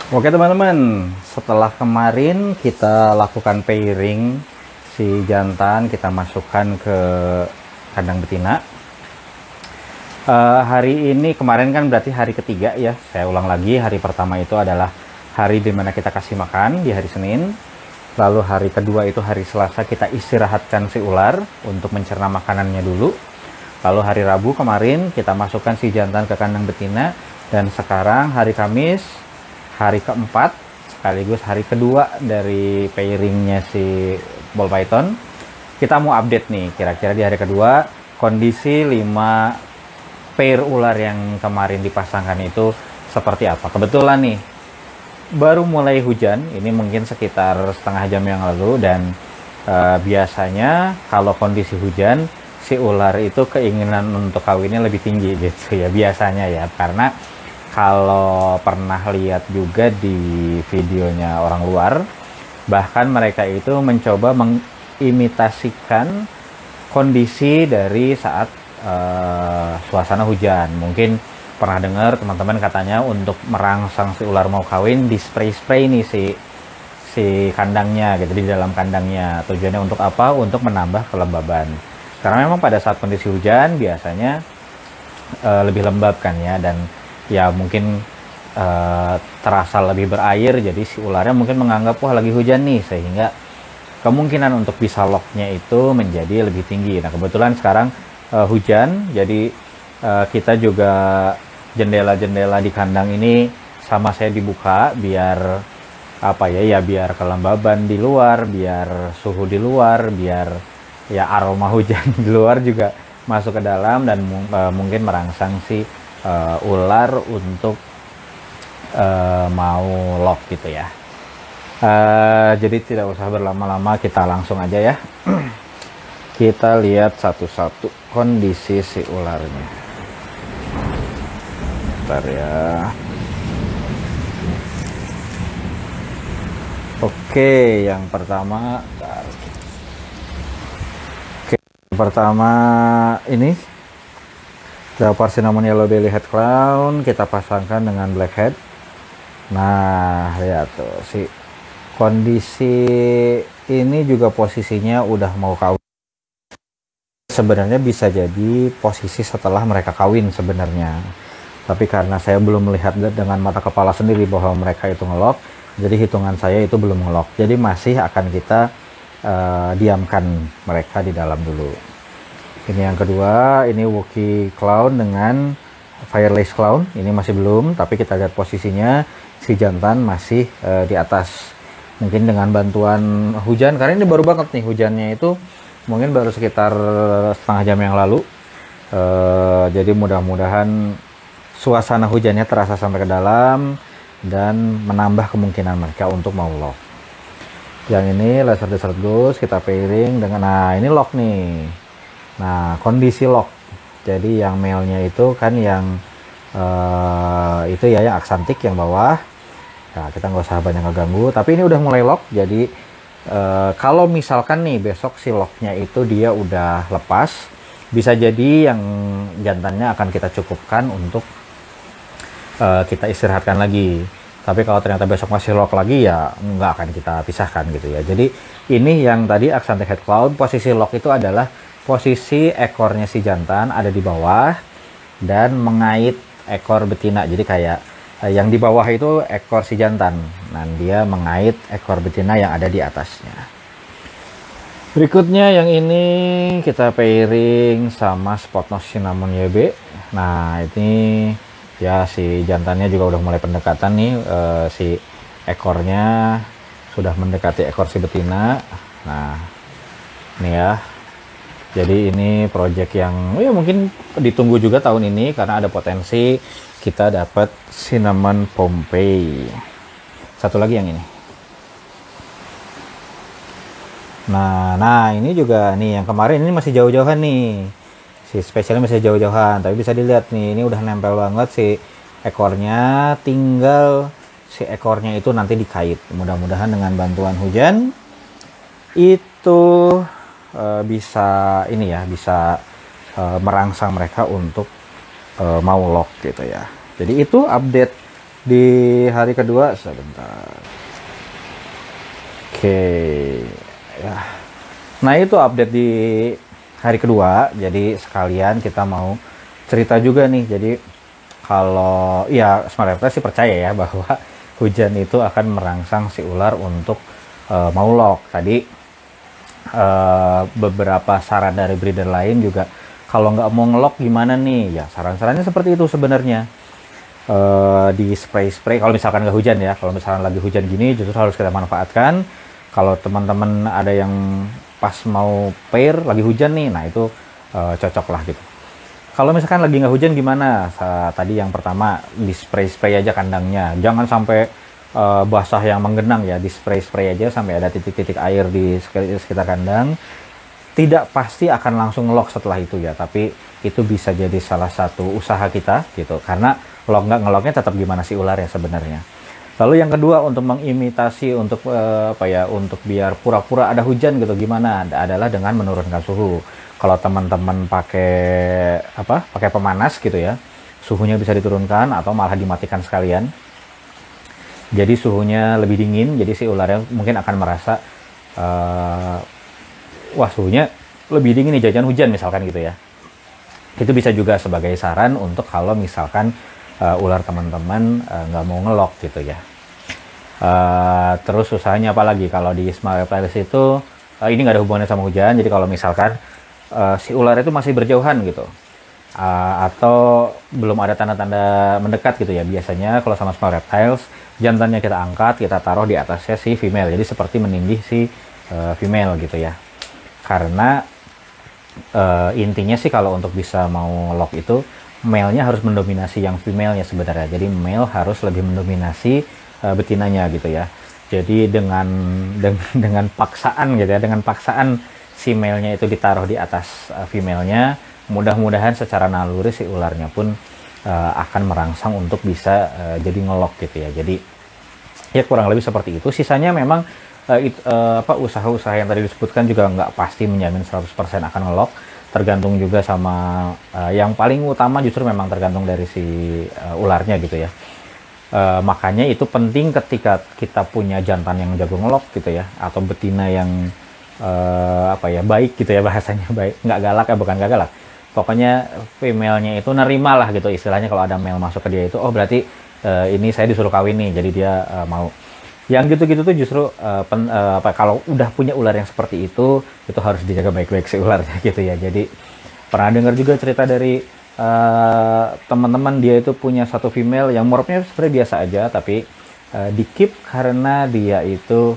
Oke teman-teman, setelah kemarin kita lakukan pairing si jantan, kita masukkan ke kandang betina. Hari ini, kemarin kan berarti hari ketiga ya. Saya ulang lagi, hari pertama itu adalah hari dimana kita kasih makan di hari Senin. Lalu hari kedua itu hari Selasa kita istirahatkan si ular untuk mencerna makanannya dulu. Lalu hari Rabu kemarin kita masukkan si jantan ke kandang betina. Dan sekarang hari Kamis, hari keempat sekaligus hari kedua dari pairingnya si ball python, kita mau update nih kira-kira di hari kedua kondisi 5 pair ular yang kemarin dipasangkan itu seperti apa. Kebetulan nih baru mulai hujan, ini mungkin sekitar setengah jam yang lalu, dan biasanya kalau kondisi hujan si ular itu keinginan untuk kawinnya lebih tinggi gitu ya biasanya ya, karena kalau pernah lihat juga di videonya orang luar, bahkan mereka itu mencoba mengimitasikan kondisi dari saat suasana hujan. Mungkin pernah dengar teman-teman katanya untuk merangsang si ular mau kawin, di spray-spray nih si kandangnya gitu, di dalam kandangnya. Tujuannya untuk apa? Untuk menambah kelembaban. Karena memang pada saat kondisi hujan biasanya lebih lembab kan ya, dan ya mungkin terasa lebih berair, jadi si ularnya mungkin menganggap wah lagi hujan nih, sehingga kemungkinan untuk bisa locknya itu menjadi lebih tinggi. Nah kebetulan sekarang hujan, jadi kita juga jendela-jendela di kandang ini sama saya dibuka biar apa ya, biar kelembaban di luar, biar suhu di luar, biar ya aroma hujan di luar juga masuk ke dalam, dan mungkin merangsang si ular untuk mau lock gitu ya. Jadi tidak usah berlama-lama, kita langsung aja ya. Kita lihat satu-satu kondisi si ularnya. Bentar ya. Oke, yang pertama ini Leopard cinnamon yellow belly head clown kita pasangkan dengan blackhead. Nah lihat tuh, si kondisi ini juga posisinya udah mau kawin. Sebenarnya bisa jadi posisi setelah mereka kawin sebenarnya, tapi karena saya belum melihat dengan mata kepala sendiri bahwa mereka itu ngelock, jadi hitungan saya itu belum ngelock. Jadi masih akan kita diamkan mereka di dalam dulu. Ini yang kedua, ini Wookie Clown dengan Firelace Clown. Ini masih belum, tapi kita lihat posisinya si jantan masih di atas. Mungkin dengan bantuan hujan, karena ini baru banget nih hujannya itu, mungkin baru sekitar setengah jam yang lalu. Jadi mudah-mudahan suasana hujannya terasa sampai ke dalam dan menambah kemungkinan mereka untuk mau lock. Yang ini Laser Desert Ghost kita pairing dengan, nah ini lock nih. Nah kondisi lock, jadi yang male-nya itu kan yang itu ya, yang aksantik yang bawah. Nah kita nggak usah banyak ngeganggu, tapi ini udah mulai lock. Jadi kalau misalkan nih besok si locknya itu dia udah lepas, bisa jadi yang jantannya akan kita cukupkan untuk kita istirahatkan lagi. Tapi kalau ternyata besok masih lock lagi, ya nggak akan kita pisahkan gitu ya. Jadi ini yang tadi Accented Head Cloud, posisi lock itu adalah posisi ekornya si jantan ada di bawah dan mengait ekor betina. Jadi kayak yang di bawah itu ekor si jantan, dan dia mengait ekor betina yang ada di atasnya. Berikutnya yang ini kita pairing sama Spot Nose Cinnamon YB. Nah ini ya si jantannya juga udah mulai pendekatan nih, si ekornya sudah mendekati ekor si betina. Nah ini ya, jadi ini project yang ya mungkin ditunggu juga tahun ini, karena ada potensi kita dapat Cinnamon Pompey. Satu lagi yang ini. Nah ini juga nih, yang kemarin ini masih jauh-jauhan nih. Si spesialnya masih jauh-jauhan, tapi bisa dilihat nih, ini udah nempel banget si ekornya, tinggal si ekornya itu nanti dikait. Mudah-mudahan dengan bantuan hujan itu bisa ini ya, bisa merangsang mereka untuk mau lock gitu ya. Jadi itu update Di hari kedua sebentar. Oke ya. Nah itu update di hari kedua. Jadi sekalian kita mau cerita juga nih. Jadi kalau ya Smart Reptile sih percaya ya bahwa hujan itu akan merangsang si ular untuk mau lock. Tadi beberapa saran dari breeder lain juga, kalau nggak mau ngelock gimana nih ya, saran-sarannya seperti itu sebenarnya. Di spray kalau misalkan nggak hujan ya, kalau misalkan lagi hujan gini justru harus kita manfaatkan. Kalau teman-teman ada yang pas mau pair lagi hujan nih, nah itu cocok lah gitu. Kalau misalkan lagi nggak hujan gimana? Tadi yang pertama di spray aja kandangnya, jangan sampai basah yang menggenang ya, di spray aja sampai ada titik-titik air di sekitar kandang. Tidak pasti akan langsung lock setelah itu ya, tapi itu bisa jadi salah satu usaha kita gitu, karena lock nggak ngelocknya tetap gimana si ular ya sebenarnya. Lalu yang kedua untuk mengimitasi untuk untuk biar pura-pura ada hujan gitu gimana, adalah dengan menurunkan suhu. Kalau teman-teman pakai pemanas gitu ya, suhunya bisa diturunkan atau malah dimatikan sekalian. Jadi suhunya lebih dingin, jadi si ularnya mungkin akan merasa wah suhunya lebih dingin nih, jajan hujan misalkan gitu ya. Itu bisa juga sebagai saran untuk kalau misalkan ular teman-teman nggak mau ngelok gitu ya. Terus usahanya apa lagi kalau di Smart Reptiles itu ini nggak ada hubungannya sama hujan. Jadi kalau misalkan si ular itu masih berjauhan gitu, atau belum ada tanda-tanda mendekat gitu ya, biasanya kalau sama Smart Reptiles jantannya kita angkat, kita taruh di atasnya si female, jadi seperti menindih si female gitu ya. Karena intinya sih kalau untuk bisa mau lock itu male-nya harus mendominasi yang female-nya sebenarnya. Jadi male harus lebih mendominasi betinanya gitu ya. Jadi dengan paksaan gitu ya, dengan paksaan si male-nya itu ditaruh di atas female-nya, mudah-mudahan secara naluri si ularnya pun akan merangsang untuk bisa jadi ngelock gitu ya. Jadi ya kurang lebih seperti itu. Sisanya memang usaha-usaha yang tadi disebutkan juga nggak pasti menjamin 100% akan ngelock, tergantung juga sama yang paling utama justru memang tergantung dari si ularnya gitu ya. Makanya itu penting ketika kita punya jantan yang jago ngelock gitu ya, atau betina yang baik gitu ya, bahasanya baik, nggak galak ya, bukan nggak galak, pokoknya female-nya itu nerima lah gitu istilahnya. Kalau ada male masuk ke dia itu, oh berarti ini saya disuruh kawin nih, jadi dia mau. Yang gitu-gitu tuh justru kalau udah punya ular yang seperti itu harus dijaga baik-baik si ularnya gitu ya. Jadi pernah dengar juga cerita dari teman-teman, dia itu punya satu female yang morpnya sebenarnya biasa aja, tapi di keep karena dia itu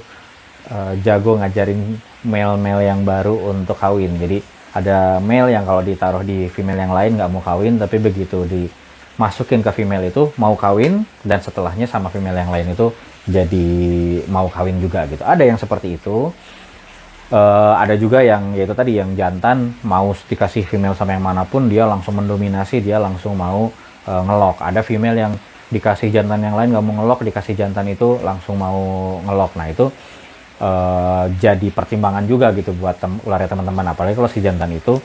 jago ngajarin male-male yang baru untuk kawin. Jadi ada male yang kalau ditaruh di female yang lain nggak mau kawin, tapi begitu dimasukin ke female itu mau kawin, dan setelahnya sama female yang lain itu jadi mau kawin juga gitu. Ada yang seperti itu. Ada juga yang yaitu tadi yang jantan mau dikasih female sama yang manapun dia langsung mendominasi, dia langsung mau ngelok. Ada female yang dikasih jantan yang lain nggak mau ngelok, dikasih jantan itu langsung mau ngelok. Nah itu jadi pertimbangan juga gitu buat ularnya teman-teman, apalagi kalau si jantan itu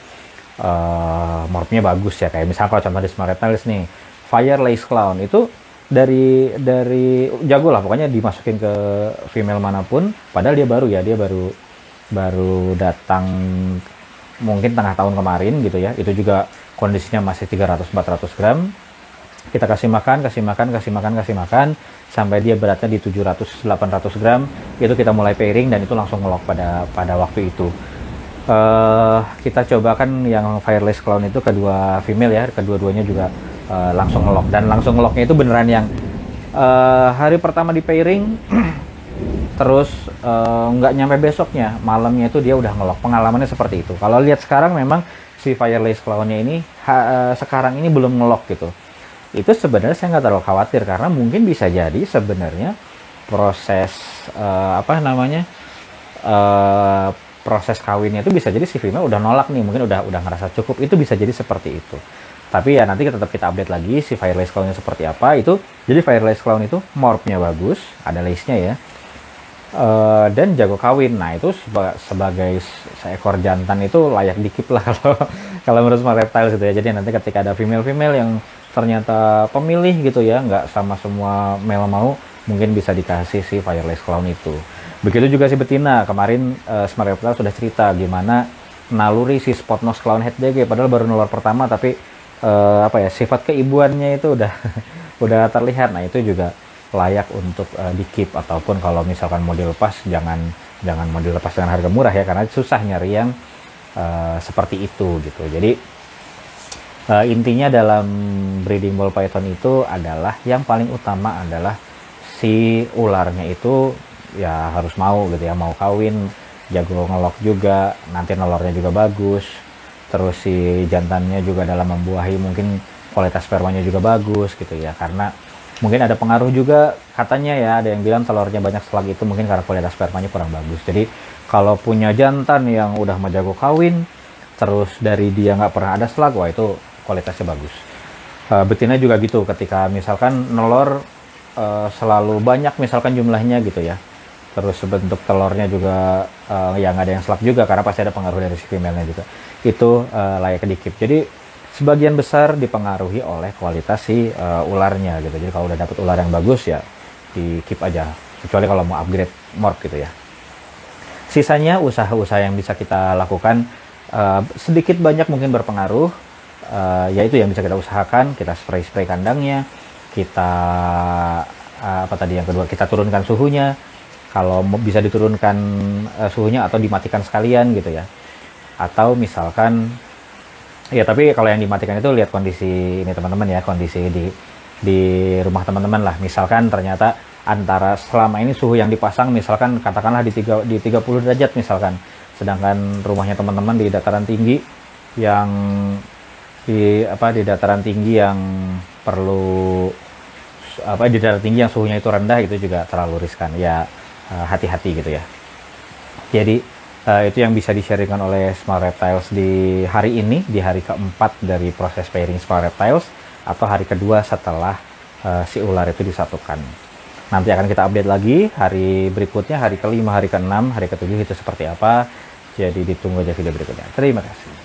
morphnya bagus ya, kayak misalnya kalau contoh di Smart Reptiles nih, Fire Lace Clown itu dari jago lah pokoknya dimasukin ke female manapun, padahal dia baru datang mungkin tengah tahun kemarin gitu ya. Itu juga kondisinya masih 300-400 gram. Kita kasih makan sampai dia beratnya di 700-800 gram. Itu kita mulai pairing dan itu langsung ngelock pada waktu itu. Kita cobakan yang Fireless Clown itu kedua female ya, kedua-duanya juga langsung ngelock, dan langsung ngelocknya itu beneran yang hari pertama di pairing terus nggak nyampe besoknya, malamnya itu dia udah ngelock. Pengalamannya seperti itu. Kalau lihat sekarang memang si Fireless Clown-nya ini sekarang ini belum ngelock gitu. Itu sebenarnya saya nggak terlalu khawatir, karena mungkin bisa jadi sebenarnya proses proses kawinnya itu bisa jadi si female udah nolak nih, mungkin udah ngerasa cukup, itu bisa jadi seperti itu. Tapi ya nanti tetap kita update lagi si Fireless Clown-nya seperti apa itu. Jadi Fireless Clown itu morphnya bagus, ada lace-nya ya, dan jago kawin. Nah itu sebagai seekor jantan itu layak dikip lah kalau menurut Smart Reptiles gitu ya. Jadi nanti ketika ada female yang ternyata pemilih gitu ya, nggak sama semua male mau, mungkin bisa dikasih si Fireless Clown itu. Begitu juga si betina, kemarin Smart Reptile sudah cerita gimana naluri si Spot Nose Clown Head DG, padahal baru nelor pertama tapi apa ya, sifat keibuannya itu udah udah terlihat. Nah itu juga layak untuk di keep, ataupun kalau misalkan mau dilepas, jangan mau dilepas dengan harga murah ya, karena susah nyari yang seperti itu gitu. Jadi intinya dalam breeding ball python itu adalah yang paling utama adalah si ularnya itu ya harus mau gitu ya, mau kawin, jago ngelok juga, nanti nelornya juga bagus, terus si jantannya juga dalam membuahi mungkin kualitas spermanya juga bagus gitu ya. Karena mungkin ada pengaruh juga katanya ya, ada yang bilang telurnya banyak selak itu mungkin karena kualitas spermanya kurang bagus. Jadi kalau punya jantan yang udah mau jago kawin, terus dari dia nggak pernah ada selak, wah itu kualitasnya bagus. Betina juga gitu, ketika misalkan nelor selalu banyak misalkan jumlahnya gitu ya, terus bentuk telurnya juga yang ada yang selak juga, karena pasti ada pengaruh dari si female-nya juga, itu layak di keep. Jadi sebagian besar dipengaruhi oleh kualitas si ularnya gitu. Jadi kalau udah dapet ular yang bagus ya di keep aja, kecuali kalau mau upgrade morph gitu ya. Sisanya usaha-usaha yang bisa kita lakukan sedikit banyak mungkin berpengaruh, yaitu yang bisa kita usahakan, kita spray kandangnya, kita apa tadi yang kedua, kita turunkan suhunya, kalau bisa diturunkan suhunya atau dimatikan sekalian gitu ya. Atau misalkan ya, tapi kalau yang dimatikan itu lihat kondisi ini teman-teman ya, kondisi di rumah teman-teman lah. Misalkan ternyata antara selama ini suhu yang dipasang misalkan katakanlah di 30 derajat misalkan, sedangkan rumahnya teman-teman di dataran tinggi yang di dataran tinggi yang perlu di dataran tinggi yang suhunya itu rendah, itu juga terlalu riskan ya. Hati-hati gitu ya. Jadi itu yang bisa di-sharingkan oleh Smart Reptiles di hari ini, di hari keempat dari proses pairing Smart Reptiles, atau hari kedua setelah si ular itu disatukan. Nanti akan kita update lagi hari berikutnya, hari kelima, hari keenam, hari ketujuh itu seperti apa. Jadi ditunggu aja video berikutnya. Terima kasih.